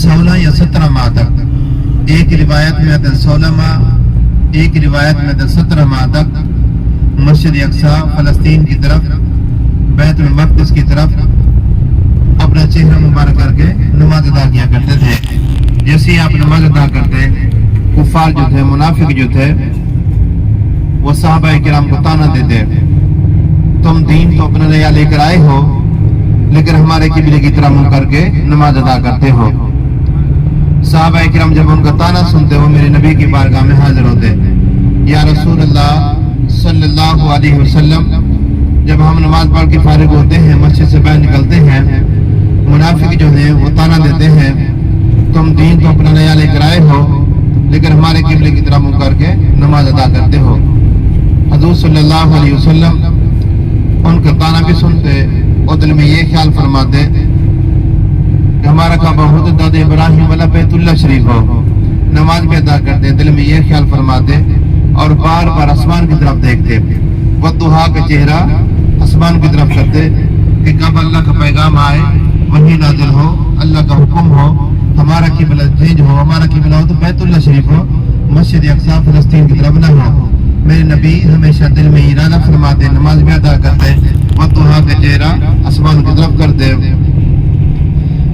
16 یا 17 ماہ تک، ایک روایت میں آتا ہے 16 ماہ، ایک روایت میں آتا ہے 17 ماہ تک مسجد اقصی فلسطین کی طرف، بیت المقدس کی طرف اپنا چہرہ مبارک کر کے نماز ادا کیا کرتے تھے۔ جیسے ہی آپ نماز ادا کرتے، کفار جو تھے، منافق جو تھے، وہ صحابہ کرام کو طعنہ دیتے، تم دین تو اپنا نیا لے کر آئے ہو لیکن ہمارے قبلے کی طرف منہ کر کے نماز ادا کرتے ہو۔ صحابہ کرام جب ان کا طعنہ سنتے ہو میرے نبی کی بارگاہ میں حاضر ہوتے، یا رسول اللہ صلی اللہ علیہ وسلم، جب ہم نماز پڑھ کے فارغ ہوتے ہیں، مسجد سے باہر نکلتے ہیں، منافق جو ہیں وہ طعنہ دیتے ہیں، تم دین تو اپنا نیا لے کر آئے ہو لیکن ہمارے قبلے کی طرف منہ کر کے نماز ادا کرتے ہو۔ حضور صلی اللہ علیہ وسلم ان کا طعنہ بھی سنتے اور دل میں یہ خیال فرماتے کہ ہمارا کعبہ حضرت داد ابراہیم والا بیت اللہ شریف ہو، نماز بھی ادا کرتے، دل میں یہ خیال فرماتے اور بار بار آسمان کی طرف دیکھتے، والضحیٰ کا چہرہ آسمان کی طرف کرتے کہ کب اللہ کا پیغام آئے، وہی نازل ہو، اللہ کا حکم ہو، ہمارا قبلہ چینج ہو، ہمارا قبلہ ہو تو بیت اللہ شریف ہو، مسجد اقصی فلسطین کی طرف نہ ہو۔ میرے نبی ہمیشہ دل میں ارادہ فرماتے، نماز بھی ادا کرتے، والضحیٰ کا چہرہ آسمان کی طرف کرتے۔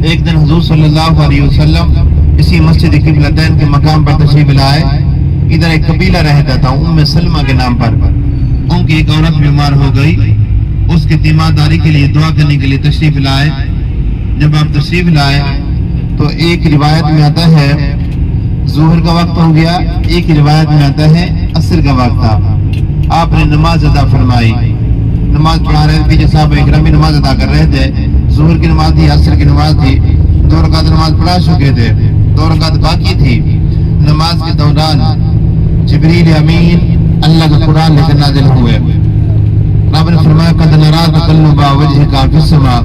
ایک دن حضور صلی اللہ علیہ وسلم اسی مسجد قبلتین کے مقام پر تشریف لائے۔ ادھر ایک قبیلہ رہتا تھا ام سلمہ کے نام پر، ان کی ایک عورت بیمار ہو گئی، اس کی تیمارداری کے لیے دعا کرنے کے لیے تشریف لائے۔ جب آپ تشریف لائے تو ایک روایت میں آتا ہے ظہر کا وقت ہو گیا، ایک روایت میں آتا ہے عصر کا وقت تھا۔ آپ نے نماز ادا فرمائی، نماز پڑھا رہے تھے، جیسا صحابہ کرام بھی نماز ادا کر رہے تھے، ظہر کی نماز تھی، عصر کی نماز تھی، 2 رکعت نماز پڑھا چکے تھے، 2 رکعت باقی تھی۔ نماز کے دوران جبریل امین اللہ کا قرآن لے کر نازل ہوئے۔ رب نے فرمایا قد نرا تقلب وجهك في السماء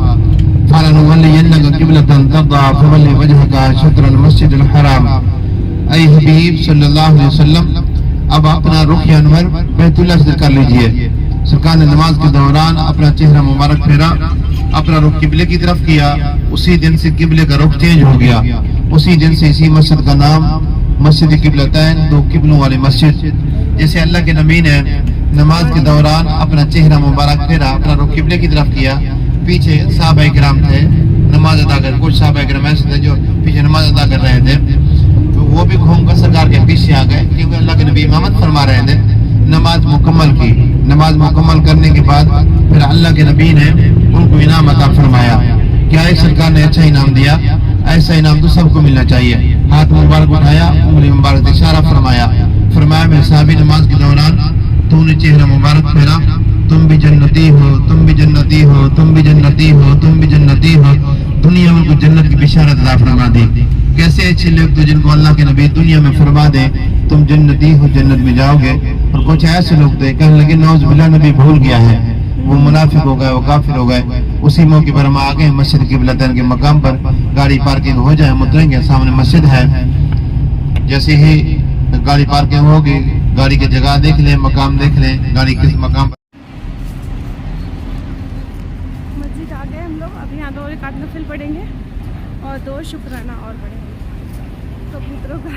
فلنولينك قبلة ترضاها فول وجهك شطر المسجد الحرام۔ اے حبیب صلی اللہ علیہ وسلم، اب اپنا رخ انور بیت اللہ سے کر لیجئے۔ سرکار نے نماز کے دوران اپنا چہرہ مبارک پھیرا، اپنا رخ قبلے کی طرف کیا، اسی دن سے قبلے کا رخ چینج ہو گیا، اسی دن سے اسی مسجد کا نام مسجد قبلتین، 2 قبلوں والی مسجد۔ جیسے اللہ کے نبی نے نماز کے دوران اپنا چہرہ مبارک پھیرا، اپنا رخ قبلے کی طرف کیا، پیچھے صحابہ کرام تھے نماز ادا کر، کچھ صحابہ کرام ایسے تھے جو پیچھے نماز ادا کر رہے تھے، تو وہ بھی گھوم کر سرکار کے پیچھے آ گئے، کیونکہ اللہ کے نبی امامت فرما رہے تھے۔ نماز مکمل کی، نماز مکمل کرنے کے بعد پھر اللہ کے نبی نے ان کو انعام عطا فرمایا۔ کیا ہے سرکار نے اچھا انعام دیا، ایسا انعام تو سب کو ملنا چاہیے۔ ہاتھ مبارک اٹھایا، انگلی مبارک اشارہ فرمایا، فرمایا میرے صحابی نماز کے دوران تو نے چہرہ مبارک پھیرا، تم بھی جنتی ہو، تم بھی جنتی ہو، تم بھی جنتی ہو، تم بھی جنتی ہو۔ دنیا میں کو جنت کی بشارت عطا فرما دی۔ کیسے اچھے لوگ تو جن کو اللہ کے نبی دنیا میں فرما دے تم جنتی ہو، جنت میں جاؤ گے، اور کچھ ایسے لوگ تھے کہنے لگے نعوذ باللہ نبی بھول گیا ہے، وہ منافق ہو گئے، وہ کافر ہو گئے۔ اسی موقع پر ہم آگے مسجد قبلتین کے مقام پر گاڑی پارکنگ ہو جائے، ہم اتریں گے، سامنے مسجد ہے، جیسے ہی گاڑی پارکنگ ہوگی گاڑی کی جگہ دیکھ لیں، مقام دیکھ لیں، گاڑی کس مقام پر۔ مسجد آ گئے ہم لوگ، اب یہاں 2 رکعت نفل پڑھیں گے اور 2 شکرانہ اور پڑھیں گے۔ کبوتروں کا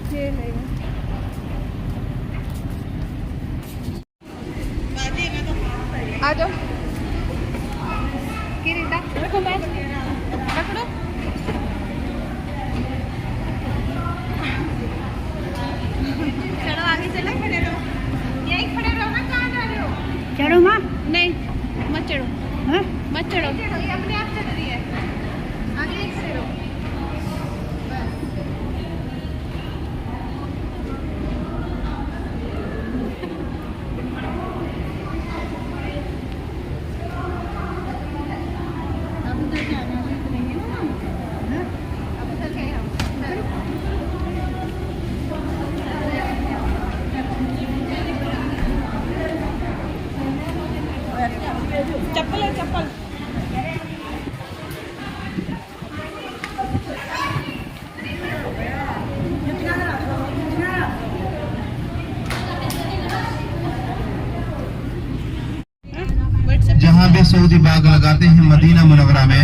کھیل ہے۔ آ جاؤ رکھو، میں پکڑو۔ چلو آگے چلو، کھڑے رہو، یہی کھڑے رہو نا، کہاں جا رہے ہو؟ چڑھو ماں، نہیں مت چڑھو، مت چڑھو، یہ اپنے آپ چل رہی ہے، آگے ایک سے رہو۔ چپل ہے، چپل جہاں بھی سعودی باغ لگاتے ہیں مدینہ منورہ میں،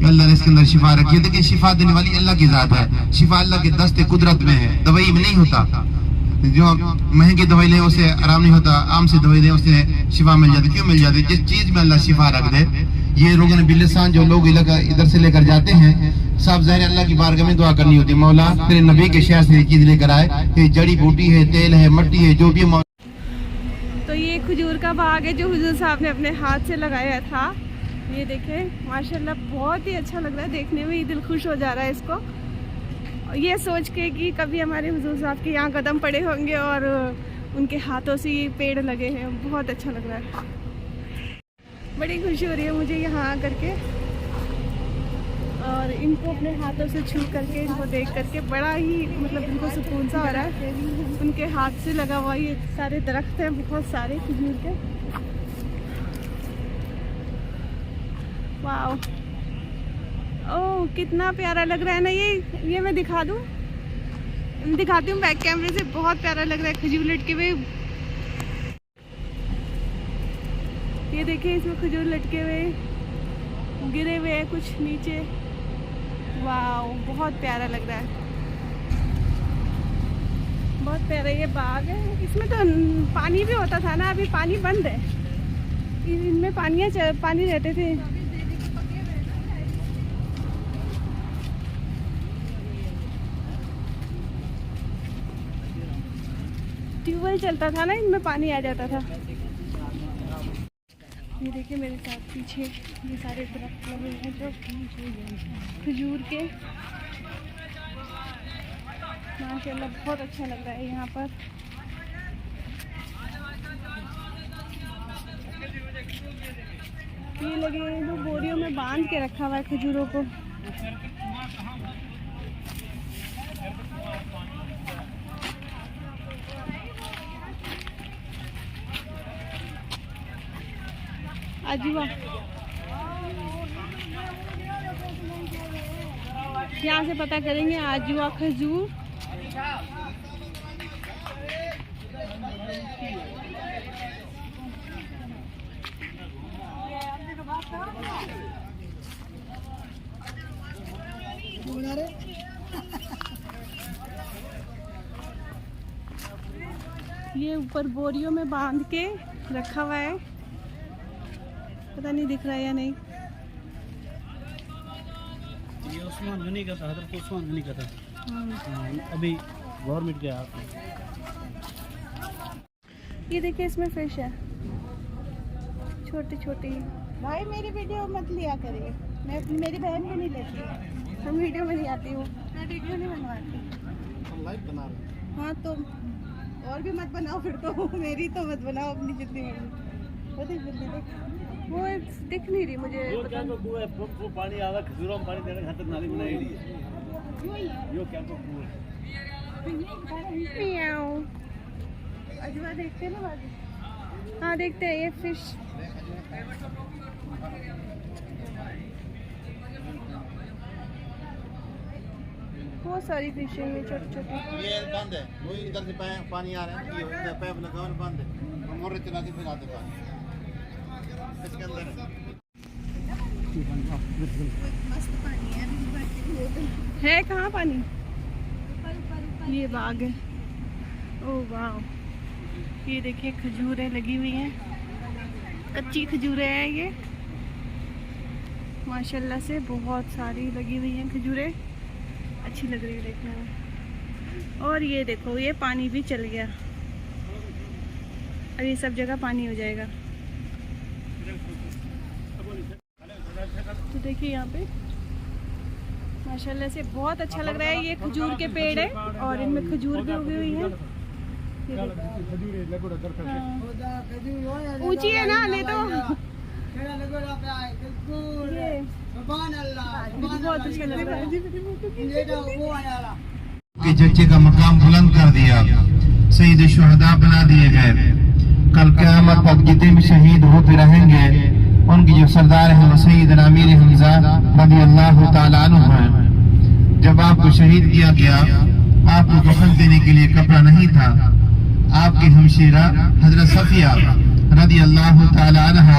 کہ اللہ نے اس کے اندر شفا رکھی ہے. دیکھیں شفا دینے والی اللہ کی ذات ہے. شفا اللہ کے دست قدرت میں ہے, دوائی میں نہیں ہوتا. جو مہنگی دوائی لیں اسے آرام نہیں ہوتا, عام سے دوائی لیں اسے شفا مل جاتی. کیوں مل جاتی؟ جس چیز میں اللہ شفا رکھ دے. یہ روغن بلسان جو لوگ ادھر سے لے کر جاتے ہیں, صاحب ظاہر اللہ کی بارگاہ میں دعا کرنی ہوتی ہے, مولا تیرے نبی کے شہر سے یہ چیز لے کر آئے, یہ جڑی بوٹی ہے, تیل ہے, مٹی ہے, جو بھی ہے. تو یہ کھجور کا باغ ہے جو حضور صاحب نے اپنے ہاتھ سے لگایا تھا. یہ دیکھیں ماشاءاللہ بہت ہی اچھا لگ رہا ہے, دیکھنے میں ہی دل خوش ہو جا رہا ہے اس کو, یہ سوچ کے کہ کبھی ہمارے حضور صاحب کے یہاں قدم پڑے ہوں گے اور ان کے ہاتھوں سے یہ پیڑ لگے ہیں. بہت اچھا لگ رہا ہے, بڑی خوشی ہو رہی ہے مجھے یہاں آ کر کے, اور ان کو اپنے ہاتھوں سے چھو کر کے, ان کو دیکھ کر کے بڑا ہی مطلب ان کو سکون سا ہو رہا ہے. ان کے ہاتھ سے لگا ہوا یہ سارے درخت ہیں, بہت سارے کھجور کے. واو, اوہ کتنا پیارا لگ رہا ہے نا. یہ میں دکھاتی ہوں بیک کیمرے سے. بہت پیارا لگ رہا ہے کھجور لٹکے ہوئے. یہ دیکھیں اس میں کھجور لٹکے ہوئے گرے ہوئے ہیں کچھ نیچے. واو بہت پیارا لگ رہا ہے, بہت پیارا یہ باغ ہے. اس میں تو پانی بھی ہوتا تھا نا, ابھی پانی بند ہے. ان میں پانی رہتے تھے. ٹیوب ویل چلتا تھا نا, ان میں پانی آ جاتا تھا. یہ دیکھیں میرے ساتھ پیچھے یہ سارے درخت لگے ہیں جو کھجور کے. ماشاءاللہ بہت اچھا لگ رہا ہے یہاں پر. یہ لگے ہیں جو بوریوں میں باندھ کے رکھا ہوا ہے کھجوروں کو. عجیبا یہاں سے پتہ کریں گے آجوا کھجور. یہ اوپر بوریوں میں باندھ کے رکھا ہوا ہے, پتہ نہیں دکھ رہا ہے یا نہیں. یہ عثمان غنی کا تھا, حضرت عثمان غنی کا تھا, ابھی گورنمنٹ کے ہاتھ میں. یہ دیکھیں اس میں فش ہے چھوٹی چھوٹی. بھائی میری ویڈیو مت لیا کریے, میری بہن بھی نہیں لیتی, ہم ویڈیو میں نہیں آتی ہوں, میں ویڈیو نہیں بنواتی. لائف بنا رہے. ہاں تو اور بھی مت بناؤ پھر, تو میری تو مت بناؤ اپنی جتنی بڑی. وہ دکھ نہیں رہی مجھے. وہ پانی آ رہا کھجوروں میں پانی دینے خاطر نالی بنائی گئی ہے. یہ کیا کو اجوا دیکھتے ہیں نا بازی. ہاں دیکھتے ہیں یہ فش. بہت ساری فش ہیں یہ چھوٹی چھوٹی. یہ بند ہے, وہی ادھر سے پانی آ رہا ہے, یہ پیپ لگا ہوا بند ہے, موٹر چلا کے پھر آتے پانی اس کے اندر ہے. کہاں پانی؟ یہ باغ ہے. او واو, یہ دیکھیں کھجوریں لگی ہوئی ہیں, کچی کھجوریں ہیں یہ ماشاءاللہ سے. بہت ساری لگی ہوئی ہیں کھجوریں, اچھی لگ رہی ہے دیکھنے میں. اور یہ دیکھو یہ پانی بھی چل گیا, اب یہ سب جگہ پانی ہو جائے گا. تو دیکھیے یہاں پہ ماشاءاللہ سے بہت اچھا لگ رہا ہے. یہ کھجور کے پیڑ ہے اور ان میں کھجور بھی اگی ہوئی ہیں. اونچی ہے نا, نہیں تو بہت اچھا لگ رہا ہے. کہ جچے کا مقام بلند کر دیا, سید شہداء بنا دیے گئے. کل قیامت تک جتنے بھی شہید ہوتے رہیں گے ان کی جو سردار ہیں وہ سیدنا امیر حمزہ رضی اللہ تعالیٰ عنہ ہیں. جب آپ کو شہید کیا گیا, آپ کو کفن دینے کے لیے کپڑا نہیں تھا. آپ کی ہمشیرہ حضرت صفیہ رضی اللہ تعالیٰ عنہ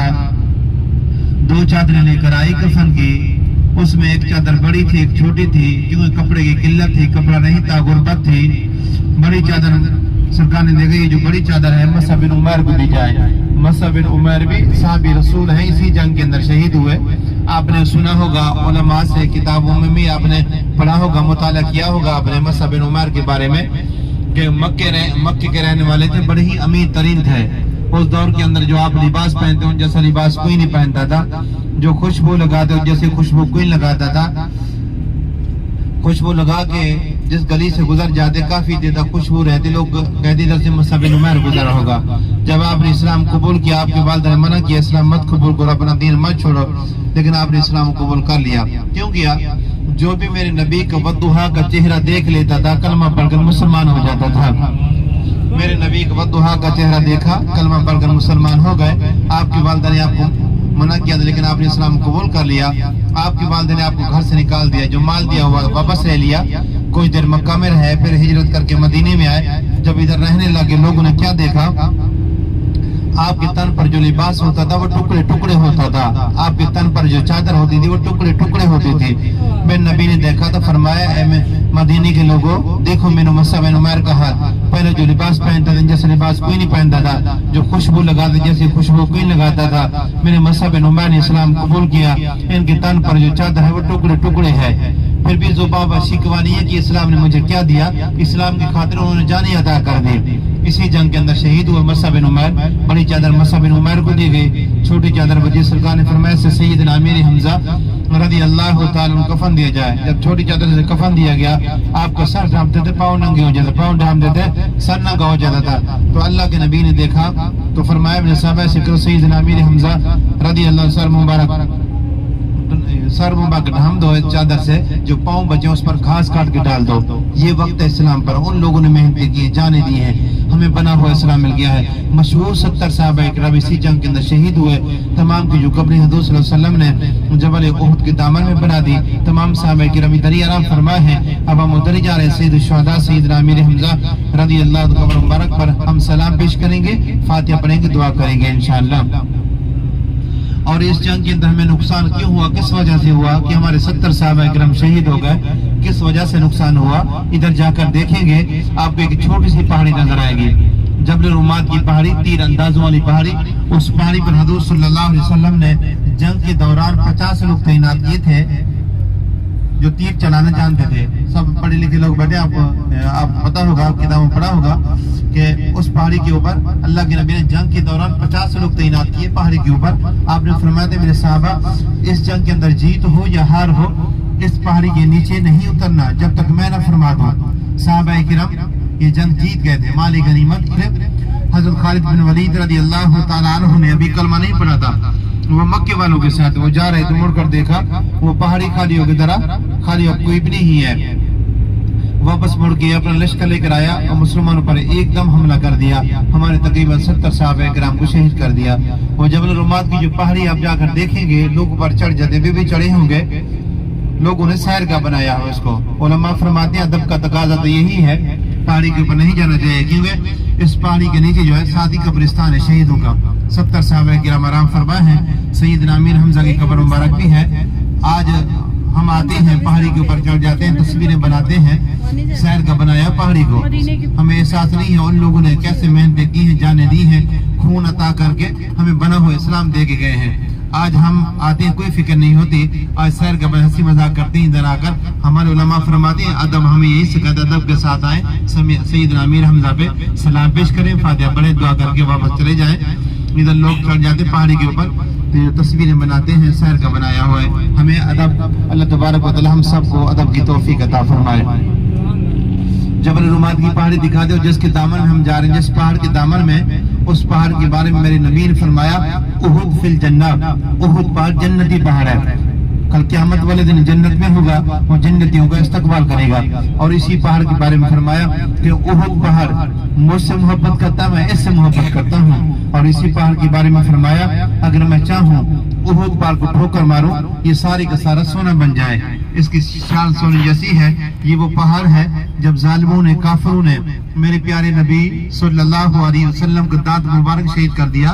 2 چادریں لے کر آئی کفن کی, اس میں ایک چادر بڑی تھی ایک چھوٹی تھی، کیونکہ کپڑے کی قلت تھی، کپڑا نہیں تھا، غربت تھی۔ بڑی چادر سرکار نے دیکھا یہ جو بڑی چادر ہے مصعب بن عمیر کو دی جائے۔ مصعب بن عمیر بھی صحابی رسول ہیں، اسی جنگ کے اندر شہید ہوئے۔ آپ نے سنا ہوگا علماء سے، کتابوں میں بھی آپ نے پڑھا ہوگا، مطالعہ کیا ہوگا آپ نے مصعب بن عمیر کے بارے میں کہ مکے کے رہنے والے تھے، بڑے ہی امیر ترین تھے۔ اس دور کے اندر جو آپ لباس پہنتے ہیں جیسا لباس کوئی نہیں پہنتا تھا، جو خوشبو لگاتے جیسے خوشبو کوئی لگاتا تھا، خوشبو لگا کے جس گلی سے گزر جاتے کافی دیر تک خوشبو رہتے، لوگ کہتے ادھر سے مصعب بن عمیر گزرا ہوگا۔ جب آپ نے اسلام قبول کیا، آپ کے والدہ نے منع کیا اسلام مت قبول کرو، اپنا دین مت چھوڑو، لیکن آپ نے اسلام قبول کر لیا۔ کیوں کیا؟ جو بھی میرے نبی کا ودھا کا چہرہ دیکھ لیتا تھا کلمہ پڑھ کر مسلمان ہو جاتا تھا۔ میرے نبی کا ودھا کا چہرہ دیکھا، کلمہ پڑھ کر مسلمان ہو گئے۔ آپ کی والدہ نے آپ کو منع کیا تھا لیکن آپ نے اسلام قبول کر لیا۔ آپ کی والدہ نے آپ کو گھر سے نکال دیا، جو مال دیا ہوا واپس لے لیا، کچھ دیر مکہ میں رہے، پھر ہجرت کر کے مدینے میں آئے۔ جب ادھر رہنے لگے لوگوں نے کیا دیکھا؟ آپ کے تن پر جو لباس ہوتا تھا وہ ٹکڑے ٹکڑے ہوتا تھا، آپ کے تن پر جو چادر ہوتی تھی وہ ٹکڑے ٹکڑے ہوتی تھی۔ میرے نبی نے دیکھا تو فرمایا اے مدینے کے لوگوں دیکھو میرے مصعب بن عمیر کا حال، پہلے جو لباس پہنتا تھا جیسے لباس کوئی نہیں پہنتا تھا، جو خوشبو لگاتے جیسے خوشبو کوئی لگاتا تھا، میرے مصعب بن عمیر نے اسلام قبول کیا، ان کے تن پر جو چادر ہے وہ ٹکڑے ٹکڑے ہے۔ پھر بھی زبابہ شکوہ نہیں ہے کہ اسلام نے مجھے کیا دیا، اسلام کی خاطر انہوں نے جانیں عطا کر دی۔ اسی جنگ کے اندر شہید ہوئے مصعب بن عمیر۔ بڑی چادر مصعب بن عمیر کو دی گئی، چھوٹی چادر وجہ سرکار نے فرمایا سے سیدنا امیر حمزہ رضی اللہ تعالیٰ عنہ کفن دیا جائے۔ جب چھوٹی چادر سے کفن دیا گیا، آپ کا سر ڈھانپتے تھے، پاؤں ننگے ہو جاتے، پاؤں ڈھانپتے تھے، سر ننگا ہو جاتا تھا۔ تو اللہ کے نبی نے دیکھا تو فرمایا ابن صحابہ سے کرو سیدنا امیر حمزہ رضی اللہ عنہ سر مبارک ڈھام دو اس چادر سے، جو پاؤں بچے اس پر گھاس کاٹ کے ڈال دو۔ یہ وقت ہے اسلام پر، ان لوگوں نے محنتیں کی، جانیں دی ہیں، ہمیں بنا ہوا اسلام مل گیا ہے۔ مشہور 70 صحابہ اکرام اسی جنگ کے اندر شہید ہوئے۔ تمام کی جو قبر حضور صلی اللہ علیہ وسلم نے جبل احد کے دامن میں بنا دی، تمام صحابہ اکرام ادھر آرام فرمائے ہیں۔ اب ہم ادھر جا رہے ہیں، سید الشہداء سیدنا امیر حمزہ رضی اللہ عنہ قبر مبارک پر ہم سلام پیش کریں گے، فاتحہ پڑھیں گے، دعا کریں گے انشاءاللہ۔ اور اس جنگ کے اندر ہمیں نقصان کیوں ہوا، کس وجہ سے ہوا کہ ہمارے 70 صحابہ اکرام شہید ہو گئے، کس وجہ سے نقصان ہوا؟ ادھر جا کر دیکھیں گے آپ کو ایک چھوٹی سی پہاڑی نظر آئے گی، جبل الرومات کی پہاڑی، تیر اندازوں والی پہاڑی۔ اس پہاڑی پر حضور صلی اللہ علیہ وسلم نے جنگ کے دوران 50 لوگ تعینات کیے تھے جو تیر چلانا جانتے تھے۔ سب پڑھے لکھے لوگ بیٹھے، آپ پتا ہوگا، آپ کتابوں میں پڑھا ہوگا کہ اس پہاڑی کے اوپر اللہ کے نبی نے جنگ کے دوران 50 لوگ تعینات کیے پہاڑی کے اوپر۔ آپ نے فرمایا تھا میرے صحابہ اس جنگ کے اندر جیت ہو یا ہار ہو، اس پہاڑی کے نیچے نہیں اترنا جب تک میں نہ فرما دوں۔ صحابہ کرام یہ جنگ جیت گئے تھے، مال غنیمت۔ حضرت خالد بن ولید رضی اللہ تعالیٰ عنہ نے ابھی کلمہ نہیں پڑھا تھا، وہ مکے والوں کے ساتھ وہ جا رہے تو مڑ کر دیکھا وہ پہاڑی خالی ہو گئی، درا خالی اب کوئی بھی نہیں ہے۔ واپس مڑ کے اپنا لشکر لے کر آیا اور مسلمانوں پر ایک دم حملہ کر دیا، ہمارے تقریباً 70 صحابہ کرام کو شہید کر دیا۔ وہ جبل الرومات کی جو پہاڑی آپ جا کر دیکھیں گے، لوگ پر چڑھ جاتے بھی چڑھے ہوں گے، لوگوں نے سیر کا بنایا ہو اس کو۔ علماء فرماتے ہیں ادب کا تقاضا تو یہی ہے، پہاڑی کے اوپر نہیں جانا چاہیے، کیونکہ اس پہاڑی کے نیچے جو ہے ساتھی قبرستان ہے شہیدوں کا۔ 70 صحابہ کرام آرام فرما ہیں، سیدنا امیر حمزہ کی قبر مبارک بھی ہے۔ آج ہم آتے ہیں پہاڑی کے اوپر چڑھ جاتے ہیں، تصویریں بناتے ہیں، سیر کا بنایا پہاڑی کو، ہمیں احساس نہیں ہے ان لوگوں نے کیسے محنتیں کی ہیں، جانیں دی ہیں، خون عطا کر کے ہمیں بنا ہوا اسلام دے کے گئے ہیں۔ آج ہم آتے ہیں کوئی فکر نہیں ہوتی، آج سیر کا ہنسی مذاق کرتے ہیں ادھر آ کر۔ ہمارے علماء فرماتے ہیں ادب ہمیں یہی سکھاتا ہے، ادب کے ساتھ آئیں، سیدنا امیر حمزہ پہ سلام پیش کریں، فاتحہ پڑھیں، دعا کر کے واپس چلے جائیں۔ ادھر لوگ چڑھ جاتے پہاڑی کے اوپر، تصویریں بناتے ہیں، سیر کا بنایا ہوا ہے۔ ہمیں ادب، اللہ تبارک و تعالی ہم سب کو ادب کی توفیق عطا فرمائے۔ جبل الرومات کی پہاڑی دکھا دے، جس کے دامن میں ہم جا رہے ہیں، جس پہاڑ کے دامن میں، اس پہاڑ کے بارے میں میرے نبی نے فرمایا احد فی الجنہ، احد پہاڑ جنتی پہاڑ ہے، کل قیامت والے دن جنت میں ہوگا، وہ جنتیوں کا استقبال کرے گا۔ اور اسی پہاڑ کے بارے میں فرمایا کہ احد پہاڑ مجھ سے محبت کرتا ہے، میں اس سے محبت کرتا ہوں۔ اور اسی پہاڑ کے بارے میں فرمایا اگر میں چاہوں احد پہاڑ کو ٹھوکر ماروں، یہ ساری کا سارا سونا بن جائے، اس کی شان سونے جیسی ہے۔ یہ وہ پہاڑ ہے جب ظالموں نے، کافروں نے میرے پیارے نبی صلی اللہ علیہ وسلم کا دانت مبارک شہید کر دیا،